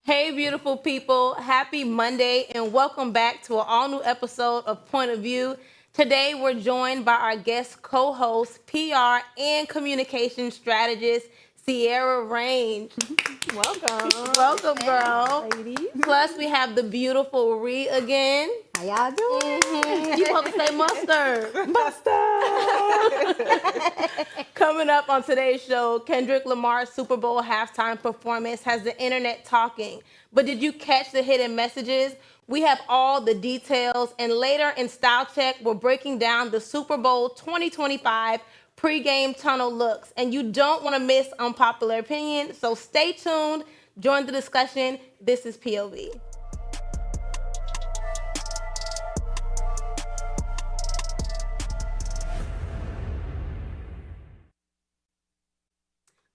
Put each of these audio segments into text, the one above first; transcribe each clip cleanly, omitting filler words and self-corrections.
Hey, beautiful people. Happy Monday, and welcome back to an all new episode of Point of View. Today, we're joined by our guest co host, PR and communication strategist, Sierra Range. Welcome. Welcome, girl. Ladies. Plus, we have the beautiful Ree again. How y'all doing? You supposed to say mustard. Coming up on today's show, Kendrick Lamar's Super Bowl halftime performance has the internet talking. But did you catch the hidden messages? We have all the details. And later in Style Check, we're breaking down the Super Bowl 2025 pregame tunnel looks. And you don't want to miss unpopular opinion. So stay tuned. Join the discussion. This is POV.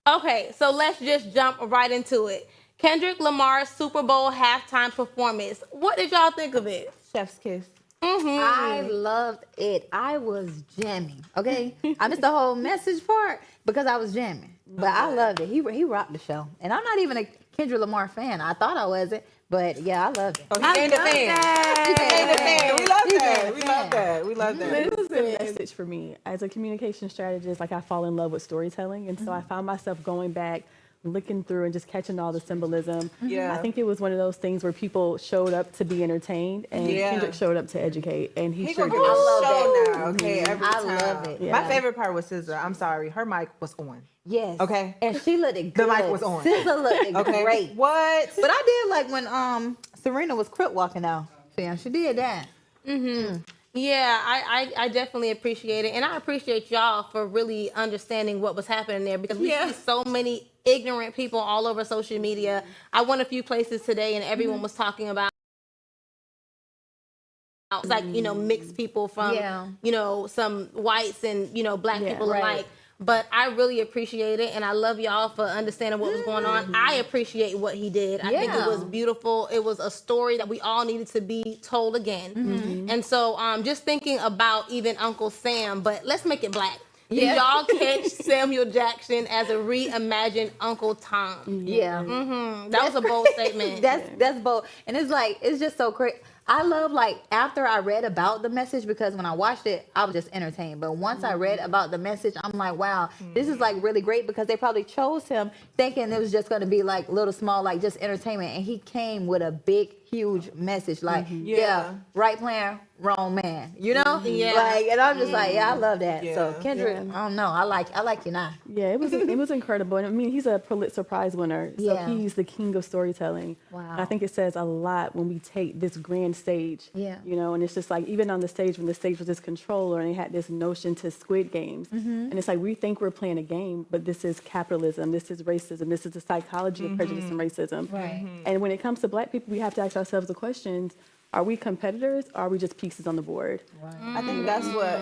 Okay, so let's just jump right into it. Kendrick Lamar's Super Bowl halftime performance. What did y'all think of it? Chef's kiss. I loved it. I was jamming. Okay, I missed the whole message part because I was jamming, but I loved it. He rocked the show, and I'm not even a Kendrick Lamar fan. I thought I wasn't, but yeah, I loved it. Oh, he ain't a fan. He ain't a fan. We love that. He's We love that. We love that. It was a message for me. As a communication strategist, like I fall in love with storytelling. And so I found myself going back, looking through and just catching all the symbolism. Yeah. I think it was one of those things where people showed up to be entertained and Kendrick showed up to educate. And he sure gonna did. give a love show that. now, okay, every I time. love it. My Yeah. favorite part was SZA. I'm sorry, her mic was on. Yes. Okay. And she looked good. The mic was on. SZA looked Okay. great. What? But I did like when Serena was crip walking out. Yeah, she did that. Yeah, I definitely appreciate it. And I appreciate y'all for really understanding what was happening there because we see so many ignorant people all over social media. I went a few places today and everyone was talking about it's like, mixed people from, some whites and, black people alike. But I really appreciate it, and I love y'all for understanding what was going on. I appreciate what he did. I think it was beautiful. It was a story that we all needed to be told again. And so just thinking about even Uncle Sam, but let's make it black. Did y'all catch Samuel Jackson as a reimagined Uncle Tom? Yeah. That was a bold statement. That's bold. And it's just so crazy. I love, after I read about the message, because when I watched it, I was just entertained. But once I read about the message, I'm like, wow, this is really great, because they probably chose him thinking it was just going to be little small, just entertainment. And he came with a big, huge message. Right plan, wrong man. And I'm just I love that. Yeah. So Kendrick, I don't know. I like you now. Yeah, it was incredible. And I mean, he's a Pulitzer Prize winner. So he's the king of storytelling. Wow. And I think it says a lot when we take this grand stage. Yeah. And it's just even on the stage, when the stage was this controller and they had this notion to Squid Games. And it's we think we're playing a game, but this is capitalism, this is racism, this is the psychology of prejudice and racism. Right. And when it comes to black people, we have to ask ourselves the questions: are we competitors, or are we just pieces on the board? Right. I think that's what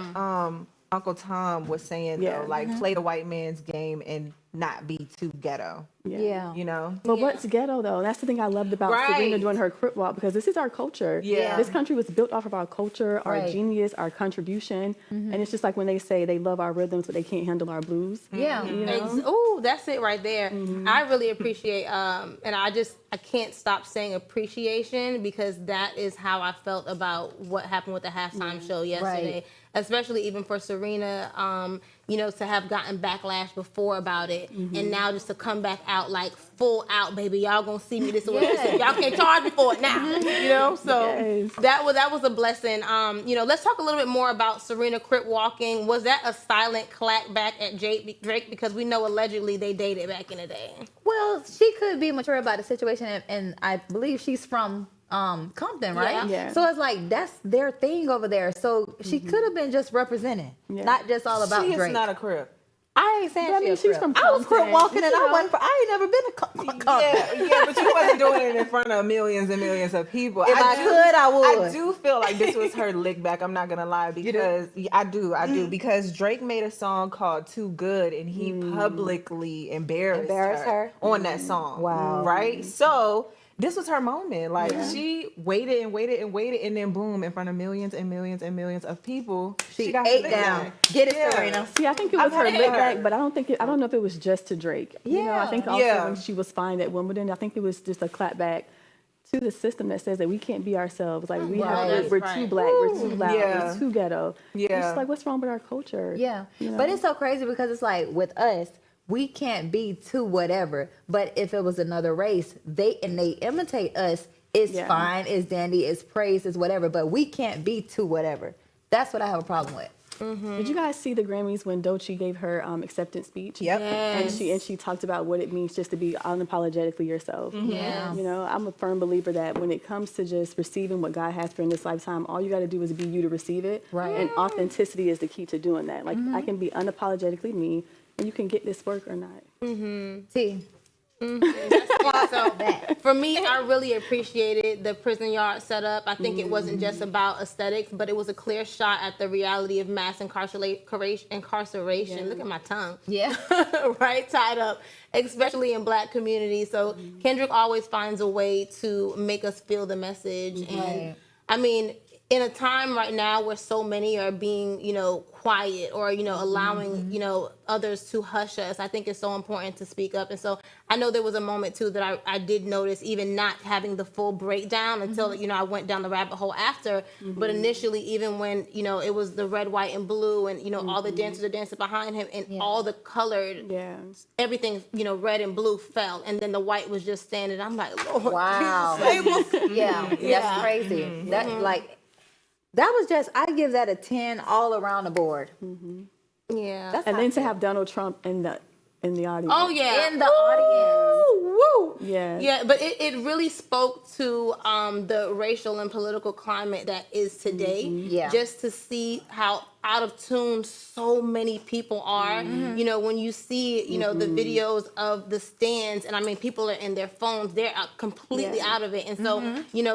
Uncle Tom was saying, though. Play the white man's game and not be too ghetto. Yeah. But what's ghetto, though? That's the thing I loved about Serena doing her crip walk, because this is our culture. Yeah. This country was built off of our culture, our genius, our contribution. And it's just when they say they love our rhythms, but they can't handle our blues. Yeah. Oh, that's it right there. I really appreciate, and I can't stop saying appreciation, because that is how I felt about what happened with the halftime show yesterday. Right. Especially even for Serena, to have gotten backlash before about it, and now just to come back out full out, baby. Y'all gonna see me this way. Y'all can't charge me for it now. So that was a blessing. Let's talk a little bit more about Serena crip walking. Was that a silent clap back at Drake? Because we know allegedly they dated back in the day. Well, she could be mature about the situation, and I believe she's from Compton, right? Yeah. So it's that's their thing over there. So she could have been just representing, not just all about She Drake. is not a crip. I ain't saying But I mean, she's from I was crip Compton. walking, and I ain't never been to Compton. Yeah, but you wasn't doing it in front of millions and millions of people. If I could, I would. I do feel like this was her lick back. I'm not gonna lie, because I do, because Drake made a song called "Too Good" and he publicly embarrassed her on that song. Wow. Right? So this was her moment. Like she waited and waited and waited, and then boom, in front of millions and millions and millions of people, She got ate her down. back. Get it, Yeah. Serena. See, I think it was her heard lit her. back, but I don't know if it was just to Drake. You know, I think also when she was fined at Wimbledon, I think it was just a clap back to the system that says that we can't be ourselves. Like we're too black, we're too loud, we're too ghetto. Yeah. It's just like, what's wrong with our culture? Yeah. You know? But it's so crazy because it's like with us, we can't be too whatever. But if it was another race, they imitate us, it's fine, it's dandy, it's praised, it's whatever. But we can't be too whatever. That's what I have a problem with. Did you guys see the Grammys when Doechii gave her acceptance speech? Yep. And she talked about what it means just to be unapologetically yourself. Yeah. You know, I'm a firm believer that when it comes to just receiving what God has for in this lifetime, all you got to do is be you to receive it. Right. And authenticity is the key to doing that. Like I can be unapologetically me, and you can get this work or not. See, So for me, I really appreciated the prison yard setup. I think it wasn't just about aesthetics, but it was a clear shot at the reality of mass incarceration. Look at my tongue. yeah. Right, tied up, especially in Black communities. So Kendrick always finds a way to make us feel the message. And I mean, in a time right now where so many are being, quiet or, allowing, others to hush us, I think it's so important to speak up. And so I know there was a moment too that I did notice, even not having the full breakdown until, I went down the rabbit hole after. But initially, even when, it was the red, white, and blue and, all the dancers are dancing behind him and all the colored, everything, red and blue fell. And then the white was just standing. I'm like, Lord, Wow. That's crazy. That was just, I give that a 10 all around the board. yeah. That's And how then I to feel. have Donald Trump in the audience. Oh yeah, In the audience. Woo! Yeah. Yeah, but it really spoke to the racial and political climate that is today. Yeah. Just to see how out of tune so many people are. When you see, the videos of the stands, and I mean, people are in their phones, they're completely out of it. And so,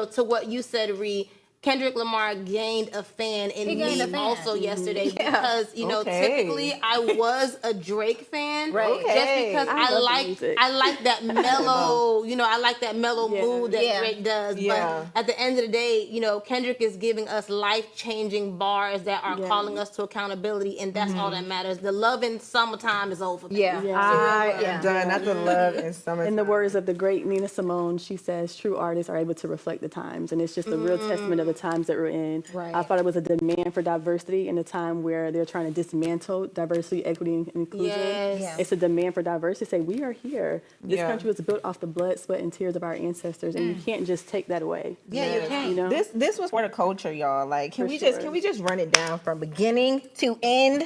to what you said, Ree, Kendrick Lamar gained a fan in me also yesterday because typically I was a Drake fan, just because I like that mellow, I like that mellow mood that Drake does. But at the end of the day, Kendrick is giving us life-changing bars that are calling us to accountability, and that's all that matters. The love in summertime is over. I am done. Not the love in summertime. In the words of the great Nina Simone, she says, true artists are able to reflect the times. And it's just a real testament of the times that we're in. Right. I thought it was a demand for diversity in a time where they're trying to dismantle diversity, equity, and inclusion. Yes. It's a demand for diversity. Say, we are here. This country was built off the blood, sweat, and tears of our ancestors, and you can't just take that away. Yeah, you can. You know? This was for the culture, y'all. Like, can For we sure. just run it down from beginning to end?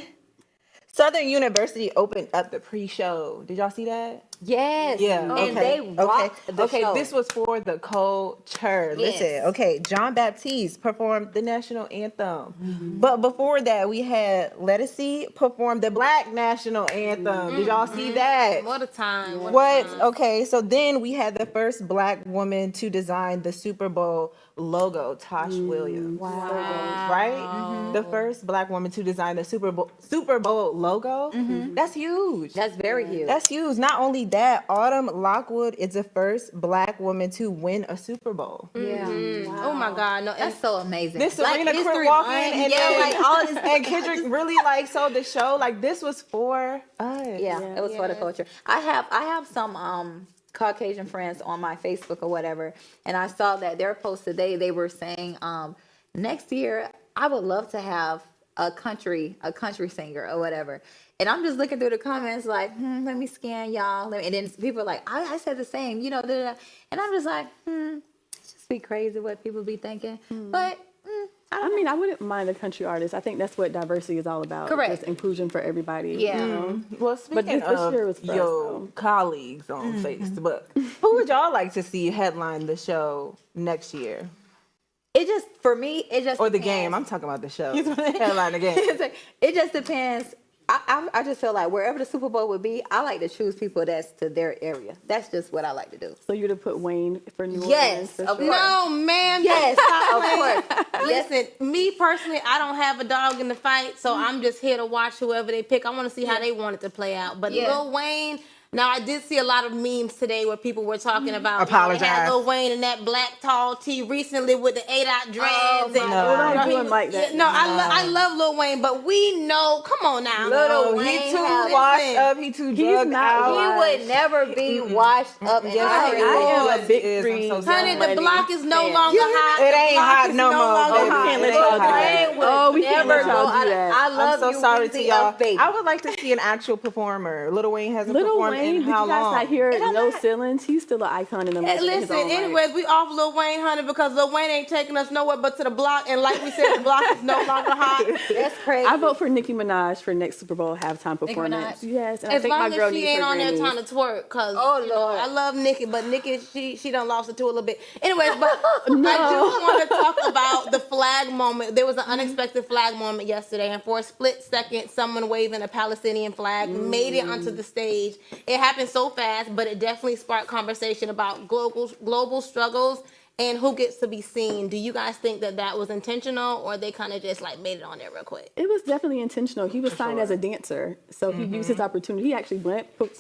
Southern University opened up the pre-show. Did y'all see that? Yes. Yeah. And they rocked the show. This was for the culture. Yes. Listen, okay, John Baptiste performed the national anthem. But before that, we had Lettucey perform the Black national anthem. Did y'all see that? What a time. What? Okay, so then we had the first Black woman to design the Super Bowl logo, Tosh Williams. Wow. Right? The first Black woman to design the Super Bowl logo. That's huge. That's very huge. That's huge. Not only that, Autumn Lockwood is the first Black woman to win a Super Bowl. Oh my God. No, That's so amazing. This Like Serena History Quinn walking Month, and like all this. and Kendrick really sold the show. Like this was for us. Yeah, it was for the culture. I have some Caucasian friends on my Facebook or whatever, and I saw that their post today. They were saying next year I would love to have a country singer or whatever. And I'm just looking through the comments like, let me scan y'all. And then people are like, I said the same, da, da, da. And I'm just like, it's just be crazy what people be thinking. But I mean, I wouldn't mind a country artist. I think that's what diversity is all about. Correct. Just inclusion for everybody. Yeah. You know? Well, speaking this year was of for us, your though. colleagues on Facebook, who would y'all like to see headline the show next year? it just, for me, it just Or the depends. game. I'm talking about the show. Headline the game. It just depends. I just feel like wherever the Super Bowl would be, I like to choose people that's to their area. That's just what I like to do. So you'd have put Wayne for New Orleans? Yes, for of sure? course. No, ma'am. Yes, of course. Listen, me personally, I don't have a dog in the fight, so I'm just here to watch whoever they pick. I want to see how they want it to play out. But Yeah. Lil Wayne, Now, I did see a lot of memes today where people were talking about Apologize. They had Lil Wayne in that black tall tee recently with the 8-out dreads. Don't do him like that. No, I love Lil Wayne, but we know. Come on now, Lil He Wayne too has- washed up. He too drugged out. He would never be washed up. Yes, I am a big is. I'm so Freeze. honey, sorry. the block is no longer hot. It ain't The block hot is no more, longer baby. hot. Can't let Lil y'all do that. Wayne would Oh, we can't never let y'all go. do that. I love I'm so you, sorry to Weezy y'all. F, baby. I would like to see an actual performer. Lil Wayne hasn't Little performed Wayne, in did you how guys long? not hear No Ceilings? He's still an icon in the legend. in his Listen, own right. anyways, we off Lil Wayne, honey, because Lil Wayne ain't taking us nowhere but to the block. And like we said, the block is no longer hot. That's crazy. I vote for Nicki Minaj for next Super Bowl halftime performance. Minaj? Yes, and As I think long my girl as she needs ain't her on there Grammys. trying to twerk, cause Oh, you know, Lord. I love Nikki, but Nikki she done lost it to a little bit. Anyways, but I do want to talk about the flag moment. There was an unexpected flag moment yesterday, and for a split second, someone waving a Palestinian flag made it onto the stage. It happened so fast, but it definitely sparked conversation about global struggles and who gets to be seen. Do you guys think that was intentional, or they kind of just like made it on there real quick? It was definitely intentional. He was signed as a dancer, so he used his opportunity. He actually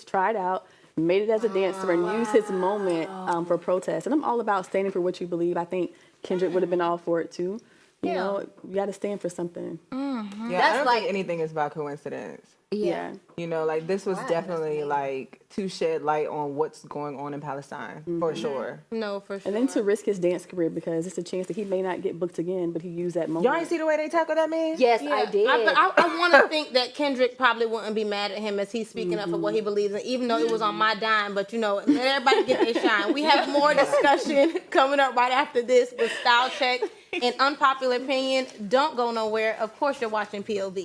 tried out, made it as a dancer, and used his moment for protest. And I'm all about standing for what you believe. I think Kendrick would have been all for it too. You know, you got to stand for something. Yeah, That's I don't like- think anything is about coincidence. Yeah. You know, like this was definitely like to shed light on what's going on in Palestine for sure. No, for sure. And then to risk his dance career because it's a chance that he may not get booked again, but he used that moment. Y'all ain't see the way they tackle that man? Yes, I did. I want to think that Kendrick probably wouldn't be mad at him as he's speaking up for what he believes in, even though it was on my dime. But, you know, let everybody get their shine. We have more discussion coming up right after this with Style Check and Unpopular Opinion. Don't go nowhere. Of course, you're watching POV.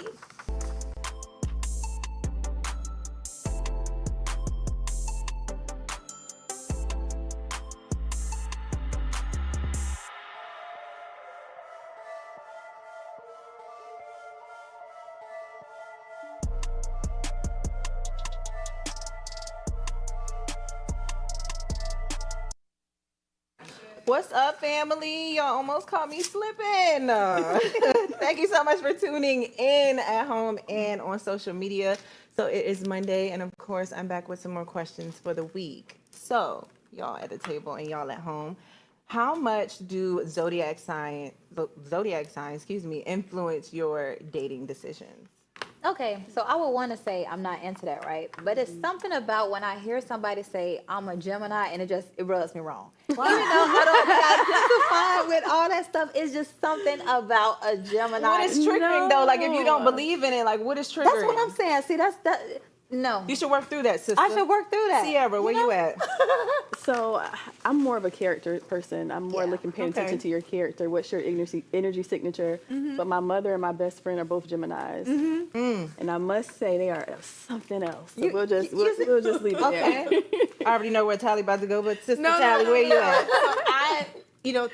What's up, family? Y'all almost caught me slipping. Thank you so much for tuning in at home and on social media. So it is Monday, and of course, I'm back with some more questions for the week. So, y'all at the table and y'all at home, how much do zodiac signs, influence your dating decisions? Okay, so I would want to say I'm not into that, right? But it's something about when I hear somebody say I'm a Gemini, and it rubs me wrong. Even though I don't identify with all that stuff, it's just something about a Gemini. What is triggering though? Like if you don't believe in it, like what is triggering? That's what I'm saying. See, no. You should work through that, sister. I should work through that. Sierra, where you at? So I'm more of a character person. I'm more paying attention to your character. What's your energy signature? But my mother and my best friend are both Geminis, and I must say they are something else. So we'll just leave it there. I already know where Tally about to go, but Sister Tally, where you at?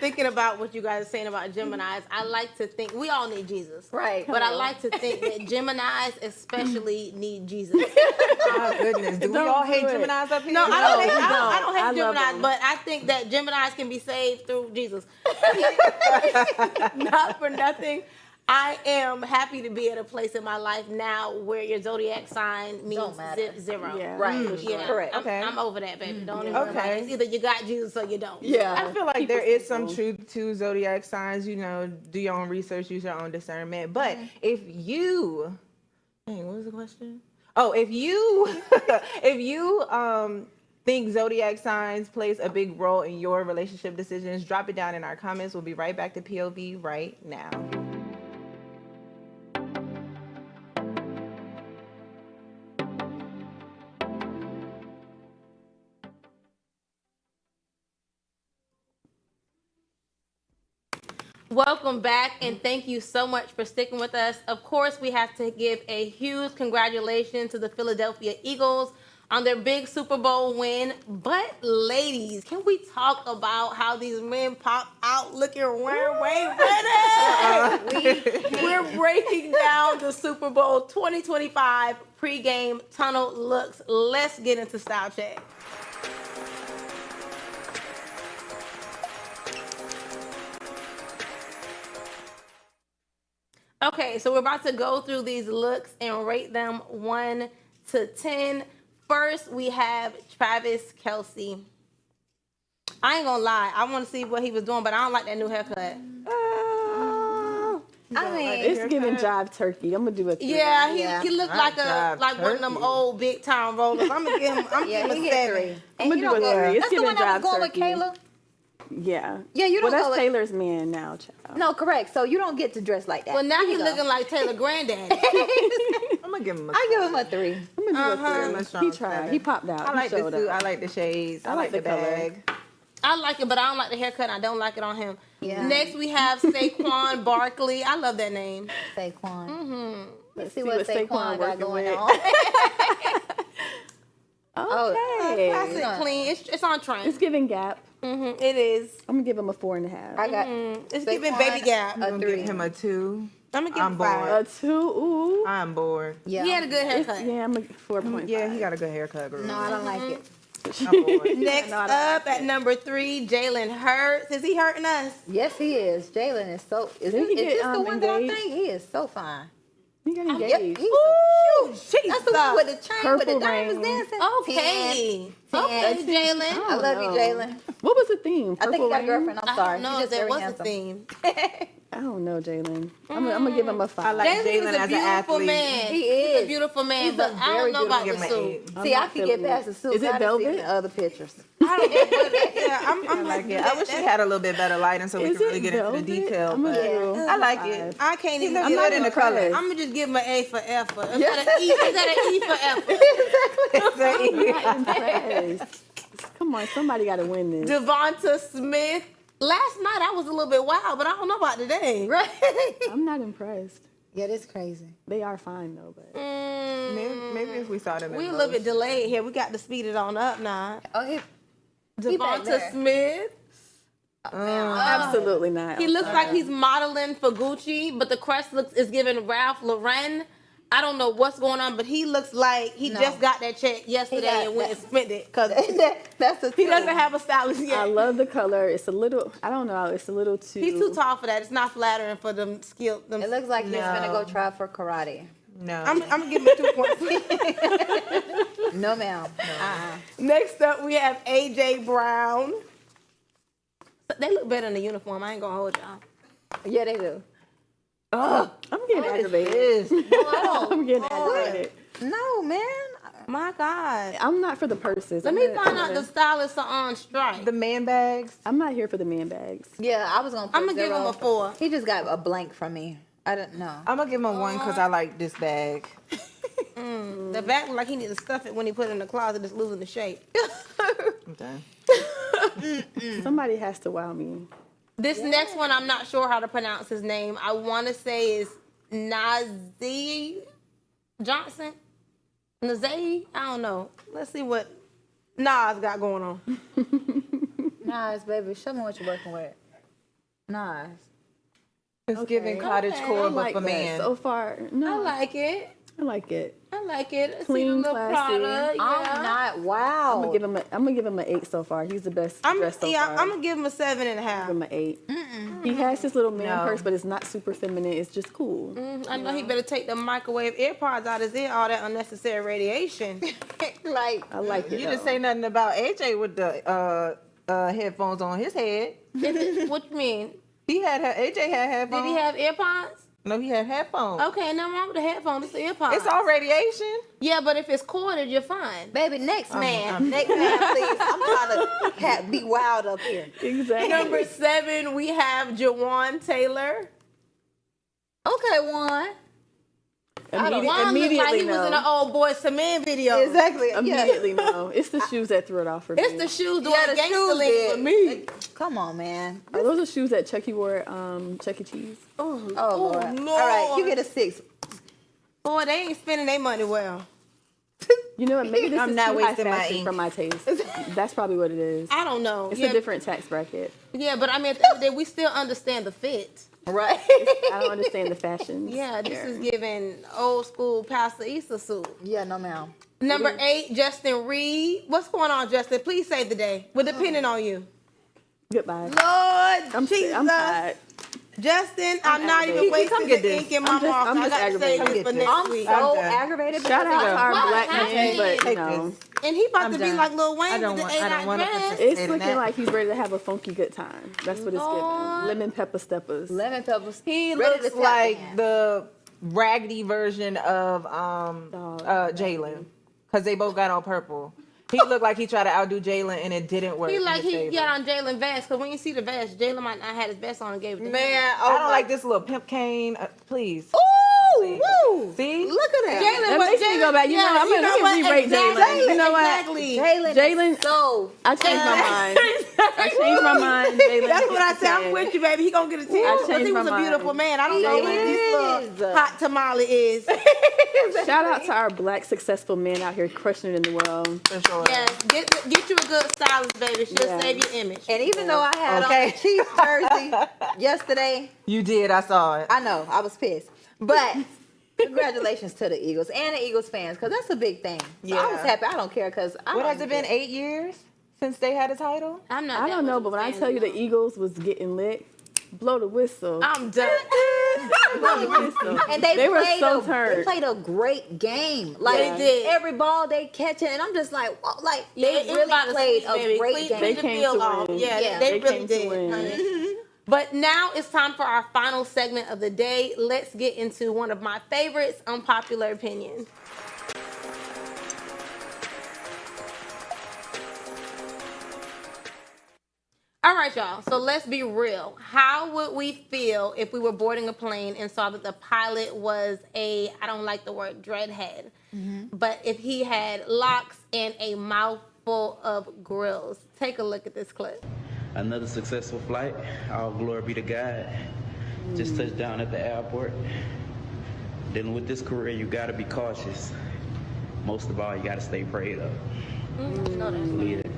Thinking about what you guys are saying about Geminis, I like to think we all need Jesus, Right? But I like to think that Geminis especially need Jesus. Oh goodness, do we all hate Geminis up here? No, I don't hate love Geminis, them. but I think that Geminis can be saved through Jesus. Not for nothing. I am happy to be at a place in my life now where your zodiac sign means zero. Yeah, Right. Yeah, Correct. I'm over that, baby. Don't even worry about it. It's either you got Jesus or you don't. I feel like there is some truth to zodiac signs. You know, do your own research, use your own discernment. But if you, what was the question? Oh, if you think zodiac signs plays a big role in your relationship decisions, drop it down in our comments. We'll be right back to POV right now. Welcome back, and thank you so much for sticking with us. Of course, we have to give a huge congratulations to the Philadelphia Eagles on their big Super Bowl win. But ladies, can we talk about how these men pop out looking way ready? We're breaking down the Super Bowl 2025 pregame tunnel looks. Let's get into Style Check. Okay, so we're about to go through these looks and rate them 1 to 10. first we have Travis Kelce. I ain't gonna lie. I want to see what he was doing, but I don't like that new haircut. I mean, It's giving jive turkey. I'm gonna do it. Yeah, he looked like one of them old big time rollers. I'm gonna give him. I'm gonna give him a 7. I'm gonna do it 3. It's That's the giving one I was jive going with turkey. Kayla. Yeah. Yeah, you don't Well, go that's with- Taylor's man now, child. No, correct. So you don't get to dress like that. Well, now Here he's you go. looking like Taylor Granddaddy. I'm gonna give him. I give him a 3. I'm gonna do Give him it a 3. strong He tried. 7. He popped out. I like he the showed suit. up. I like the shades. I like like the the color. bag. I like it, but I don't like the haircut. And I don't like it on him. Yeah. Next we have Saquon Barkley. I love that name. Saquon. Mm-hmm. Let's see what Saquon got working going with. on. Okay. Classic, clean. It's on trend. It's giving Gap. It is. I'm gonna give him a 4.5. I got It's giving Saquon, Baby Gap. a I'm gonna 3. give him a 2. I'm gonna give I'm him 5. bored. A 2. Ooh. I'm bored. Yeah. He had a good haircut. Yeah, I'm a 4.5. Yeah, he got a good haircut, girl. No, I don't like it. I'm bored. Next up at number 3, Jalen Hurts. Is he hurting us? Yes, he is. Jalen is so. Is Didn't he this get, the one that I engaged? think? He is so fine. He got Yep, engaged. he's so cute. That's the one with the chain, with Purple the diamonds rain. dancing. Okay. 10. Okay, 10. Jalen. I love you, Jalen. What was the theme? I think he Purple got a rain? girlfriend. I'm I sorry. don't know He's if just there very was handsome. a theme. I don't know, Jalen. I'm gonna give him a 5. I like Jalen is Jalen a as an beautiful athlete. man. He He's a is. beautiful man, He's a but I very don't know about the beautiful man. suit. I'm See, I not can get feeling past it. the suit. Is it Gotta see velvet? the other pictures. I don't know what it is. Yeah, I'm Like like it. I wish he had a little bit better lighting so we Is could really it get into the velvet? detail. I'm But gonna do I like it. I can't even. looks give good it in a- the colors. I'm gonna just give him an A for effort. Is that an E? Is that an E for effort? I'm impressed. Come on, somebody got to win this. Devonta Smith. Last night I was a little bit wild, but I don't know about today. Right? I'm not impressed. Yeah, that's crazy. They are fine though, but Maybe if we saw them. We a little bit delayed here. We got to speed it on up now. Oh, he back Devonta there. Smith. absolutely not. He looks like he's modeling for Gucci, but the crest is giving Ralph Lauren. I don't know what's going on, but he looks like he just got that check yesterday got and went that. and spent it because That's the he doesn't have a stylist yet. I love the color. It's a little. I don't know. It's a little too. He's too tall for that. It's not flattering for them skilled. Them. It looks like he's No. gonna go try for karate. No. I'm gonna give him 2 points. No, ma'am. Next up, we have AJ Brown. They look better in the uniform. I ain't gonna hold y'all. Yeah, they do. I'm getting aggravated. Is. I'm getting aggravated. No, man. My God. I'm not for the purses. Let me find out the stylists are on strike. The man bags. I'm not here for the man bags. Yeah, I was gonna. Put I'm gonna give him a 4. He just got a blank from me. I don't know. I'm gonna give him a 1 because I like this bag. The back look like he needs to stuff it when he put it in the closet. It's losing the shape. I'm done. Somebody has to wow me. This next one, I'm not sure how to pronounce his name. I want to say is Nazi Johnson. Nazai? I don't know. Let's see what Nas got going on. Nas, baby, show me what you're working with. Nas. It's giving cottage Okay. core, I but like for that man. so far. No, I like it. I like it. I like it. Let's see Clean, the little classy. Prada. Yeah. I'm not. Wow. I'm gonna give him an 8 so far. He's the best dressed so far. I'm gonna give him a 7.5. Give him an 8. He has his little man No. purse, but it's not super feminine. It's just cool. I know he better take the microwave AirPods out his ear, all that unnecessary radiation. Like, I like it. You didn't say nothing about AJ with the headphones on his head. What you mean? AJ had headphones. Did he have AirPods? No, he had headphones. Okay, nothing wrong with the headphones. It's the AirPods. It's all radiation. Yeah, but if it's corded, you're fine. baby, next man. Next man, please. I'm trying to be wild up here. Exactly. Number 7, we have Jawan Taylor. Okay, one. Juwan looked like he was in an old Boys to Men video. Exactly. Yeah. Immediately no. It's the shoes that threw it off for me. It's the shoes doing the gangster shoes link did. for me. Come on, man. Are those the shoes that Chucky wore at Chuck E. Cheese? Oh, Lord. Lord. All right, you get a 6. Boy, they ain't spending their money well. You know what? Maybe this I'm is not too high wasting my fashion ink. for my taste. That's probably what it is. I don't know. It's yeah, a different tax bracket. yeah, but I mean, at the end of the day, we still understand the fit. Right. I don't understand the fashion. Yeah, this is giving old school Pastor Easter suit. Yeah, no, ma'am. Number 8, Justin Reed. What's going on, Justin? Please save the day. We're depending on you. Goodbye. Lord I'm Jesus. tired. Justin, I'm not even aggravated. wasting Come get the this. ink in my mouth. I'm I just got to say aggravated. this for Come get next I'm week. so I'm done. aggravated. Shout because out to our What black men, happened? but Take no. this. And he about I'm to be done. like Lil Wayne I don't with want- the I don't A-dot want to dress. participate. It's looking like he's ready to have a funky good time. That's what it's Lord. giving. Lemon pepper steppers. Lemon peppers. He ready looks to tap like dance. the raggedy version of Jalen, because they both got on purple. He looked like he tried to outdo Jalen and it didn't work. He in like his he favor. got on Jalen vest, because when you see the vest, Jalen might not have his vest on and gave it to him. Man, I don't like this little pimp cane. Please. Ooh, woo. See? Look at that. Jalen, That but makes me go back. You know, I'm gonna what? re-rate Jalen. You know what? Exactly. Jalen is so. I changed my mind. I changed my mind. Jalen That's what I gets the said. I'm tag. with you, baby. He gonna get a 10 I because he changed was my a beautiful mind. man. I don't know what this is. little hot tamale is. Shout out to our black successful men out here crushing it in the world. For sure. Yes, get you a good stylist, baby. She'll Yeah. save your image. And even though I had Okay. on the Chiefs jersey yesterday, You did. I saw it. I know I was pissed. But congratulations to the Eagles and the Eagles fans, because that's a big thing. So I was Yeah. happy. I don't care because What has it been? 8 years since they had a title? I'm not. I that don't know, much but of a when I fan tell you of the them. Eagles was getting lit, blow the whistle. I'm done. Blow the whistle. And they were played so they turned. played a great game. Like They did. every ball they catching, and I'm just like, whoa, like Yeah, they it was really about to played switch, a baby. great Clean game. the came field to off. win. Yeah, Yeah. they They really came to did. win. honey. But now it's time for our final segment of the day. Let's get into one of my favorites, unpopular opinions. All right, y'all. So let's be real. How would we feel if we were boarding a plane and saw that the pilot was I don't like the word dreadhead, but if he had locks and a mouthful of grills? Take a look at this clip. Another successful flight. All glory be to God. Just touched down at the airport. Dealing with this career, you gotta be cautious. Most of all, you gotta stay prayed up. No, that's Believe it.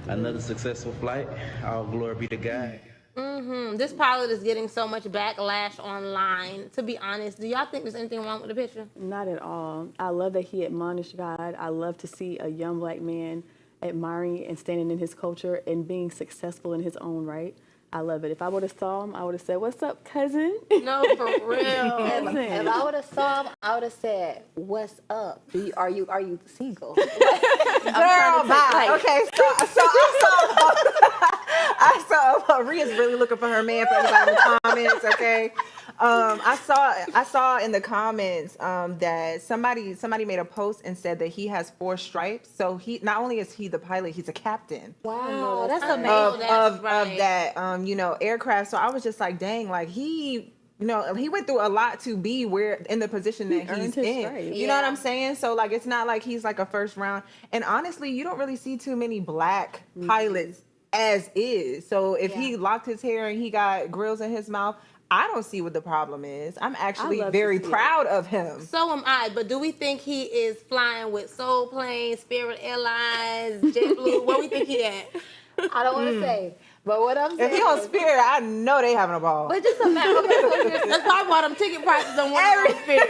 Another successful flight. All glory be to God. This pilot is getting so much backlash online. To be honest, do y'all think there's anything wrong with the picture? Not at all. I love that he admonished God. I love to see a young black man admiring and standing in his culture and being successful in his own right. I love it. If I would have saw him, I would have said, "What's up, cousin?" No, for real. If I would have saw him, I would have said, "What's up? Are you single?" Girl, bye. Okay, so I saw Ria's really looking for her man for everybody in the comments. Okay, I saw in the comments that somebody made a post and said that he has 4 stripes. So he not only is he the pilot, he's a captain Wow, that's I amazing. know that's of right. that aircraft. So I was just like, dang, like he went through a lot to be where in the position that earned he's his in. stripes. You know what I'm saying? So like, it's not like he's like a first round. And honestly, you don't really see too many black pilots as is. So if he locked his hair and he got grills in his mouth, I don't see what the problem is. I'm actually love to very see it. proud of him. So am I, but do we think he is flying with Soul Plane, Spirit Airlines, JetBlue? Where we think he at? I don't want to say, but what I'm saying. If he on Spirit, I know they having a ball. But just imagine. Okay, That's probably why them ticket prices don't want to Spirit.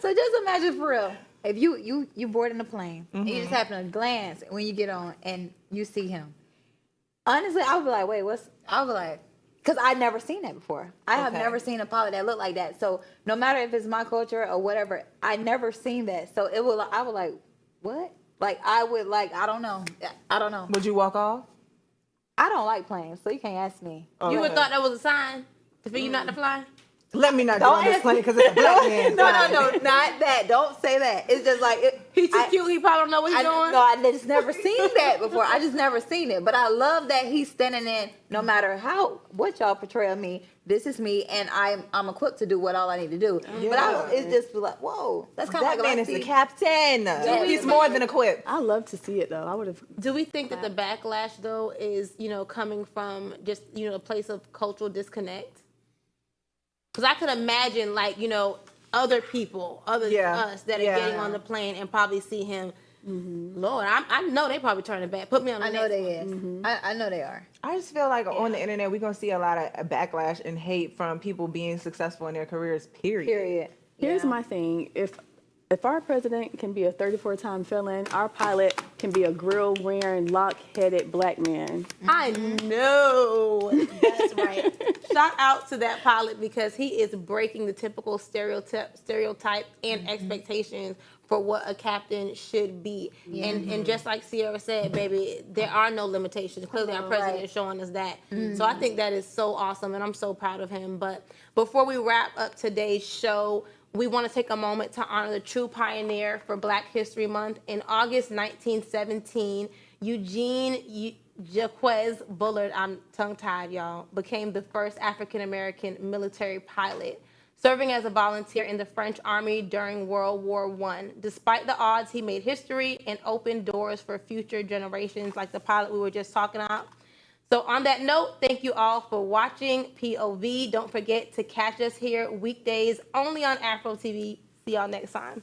so just imagine for real. If you board in a plane and you just happen to glance when you get on and you see him. Honestly, I would be like, wait, I would be like, because I've never seen that before. I have Okay. never seen a pilot that looked like that. So no matter if it's my culture or whatever, I never seen that. So I would like, what? Like I would like, I don't know. Would you walk off? I don't like planes, so you can't ask me. You would thought that was a sign for you not to fly? Let me not get on this plane because it's a black man. No, not that. Don't say that. It's just like He too cute. He probably don't know what he's doing. No, I just never seen that before. I just never seen it. But I love that he's standing in. No matter what y'all portray me, this is me, and I'm equipped to do what all I need to do. But it's just like, whoa, that's kind of That like man is the captain. He's more than equipped. I love to see it though. I would have. Do we think that the backlash though is coming from just a place of cultural disconnect? Because I could imagine other people other than us that are getting on the plane and probably see him. Lord, I know they probably turning back. Put me on the I know next they one. is. I know they are. I just feel like on the internet we're gonna see a lot of backlash and hate from people being successful in their careers. Period. Here's my thing: if our president can be a 34-time felon, our pilot can be a grill-wearing, lock-headed black man. I know. That's right. shout out to that pilot because he is breaking the typical stereotype and expectations for what a captain should be. And just like Sierra said, baby, there are no limitations. Clearly, our president is showing us that. So I think that is so awesome, and I'm so proud of him. But before we wrap up today's show, we want to take a moment to honor the true pioneer for Black History Month. In August 1917, Eugene Jaquez Bullard, I'm tongue-tied, y'all, became the first African-American military pilot, serving as a volunteer in the French Army during World War I. Despite the odds, he made history and opened doors for future generations, like the pilot we were just talking about. So on that note, thank you all for watching POV. Don't forget to catch us here weekdays only on Afro TV. See y'all next time.